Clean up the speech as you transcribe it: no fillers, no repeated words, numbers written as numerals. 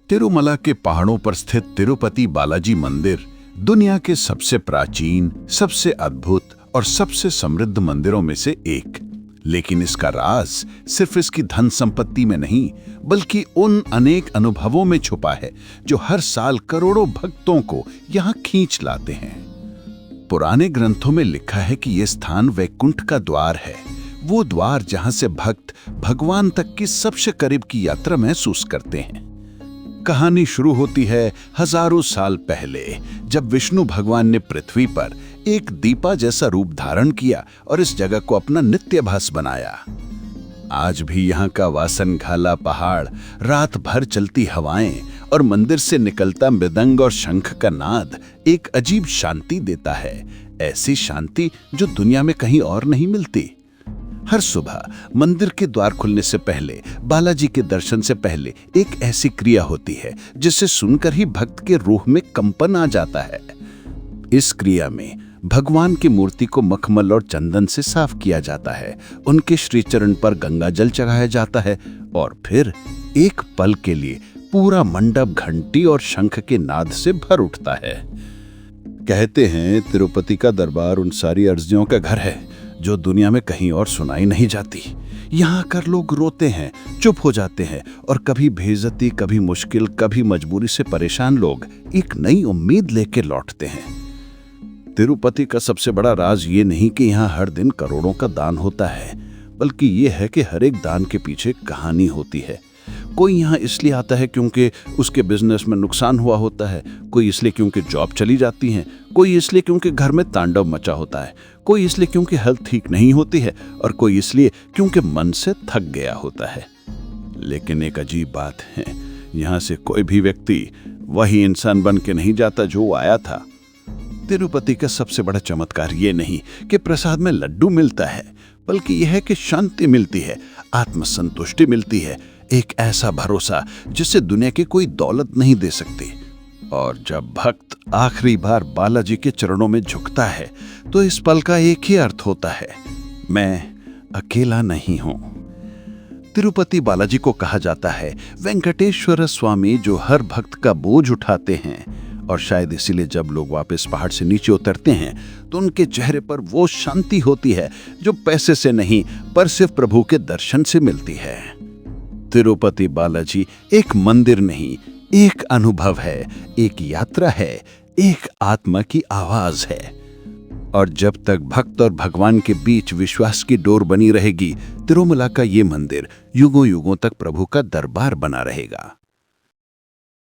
तिरुमला के पहाड़ों पर स्थित तिरुपति बालाजी मंदिर दुनिया के सबसे प्राचीन, सबसे अद्भुत और सबसे समृद्ध मंदिरों में से एक। लेकिन इसका राज सिर्फ इसकी धन संपत्ति में नहीं, बल्कि उन अनेक अनुभवों में छुपा है जो हर साल करोड़ों भक्तों को यहाँ खींच लाते हैं। पुराने ग्रंथों में लिखा है कि यह स्थान वैकुंठ का द्वार है, वो द्वार जहां से भक्त भगवान तक की सबसे करीब की यात्रा महसूस करते हैं। कहानी शुरू होती है हजारों साल पहले, जब विष्णु भगवान ने पृथ्वी पर एक दीपा जैसा रूप धारण किया और इस जगह को अपना नित्याभास बनाया। आज भी यहाँ का वासनघाला पहाड़, रात भर चलती हवाएं और मंदिर से निकलता मृदंग और शंख का नाद एक अजीब शांति देता है, ऐसी शांति जो दुनिया में कहीं और नहीं मिलती। हर सुबह मंदिर के द्वार खुलने से पहले, बालाजी के दर्शन से पहले एक ऐसी क्रिया होती है जिसे सुनकर ही भक्त के रूह में कंपन आ जाता है। इस क्रिया में भगवान की मूर्ति को मखमल और चंदन से साफ किया जाता है, उनके श्री चरण पर गंगा जल चढ़ाया जाता है और फिर एक पल के लिए पूरा मंडप घंटी और शंख के नाद से भर उठता है। कहते हैं तिरुपति का दरबार उन सारी अर्जियों का घर है जो दुनिया में कहीं और सुनाई नहीं जाती। यहाँ आकर लोग रोते हैं, चुप हो जाते हैं और कभी बेइज्जती, कभी मुश्किल, कभी मजबूरी से परेशान लोग एक नई उम्मीद लेके लौटते हैं। तिरुपति का सबसे बड़ा राज ये नहीं कि यहाँ हर दिन करोड़ों का दान होता है, बल्कि ये है कि हर एक दान के पीछे कहानी होती है। कोई यहाँ इसलिए आता है क्योंकि उसके बिजनेस में नुकसान हुआ होता है, कोई इसलिए क्योंकि जॉब चली जाती है, कोई इसलिए क्योंकि घर में तांडव मचा होता है, कोई इसलिए क्योंकि हेल्थ ठीक नहीं होती है और कोई इसलिए क्योंकि मन से थक गया होता है। लेकिन एक अजीब बात है, यहाँ से कोई भी व्यक्ति वही इंसान बन के नहीं जाता जो आया था। तिरुपति का सबसे बड़ा चमत्कार ये नहीं कि प्रसाद में लड्डू मिलता है, बल्कि यह है कि शांति मिलती है, आत्मसंतुष्टि मिलती है, एक ऐसा भरोसा जिसे दुनिया की कोई दौलत नहीं दे सकती। और जब भक्त आखिरी बार बालाजी के चरणों में झुकता है तो इस पल का एक ही अर्थ होता है, मैं अकेला नहीं हूं। तिरुपति बालाजी को कहा जाता है वेंकटेश्वर स्वामी, जो हर भक्त का बोझ उठाते हैं। और शायद इसीलिए जब लोग वापस पहाड़ से नीचे उतरते हैं तो उनके चेहरे पर वो शांति होती है जो पैसे से नहीं, पर सिर्फ प्रभु के दर्शन से मिलती है। तिरुपति बालाजी एक मंदिर नहीं, एक अनुभव है, एक यात्रा है, एक आत्मा की आवाज है। और जब तक भक्त और भगवान के बीच विश्वास की डोर बनी रहेगी, तिरुमला का ये मंदिर युगों युगों तक प्रभु का दरबार बना रहेगा।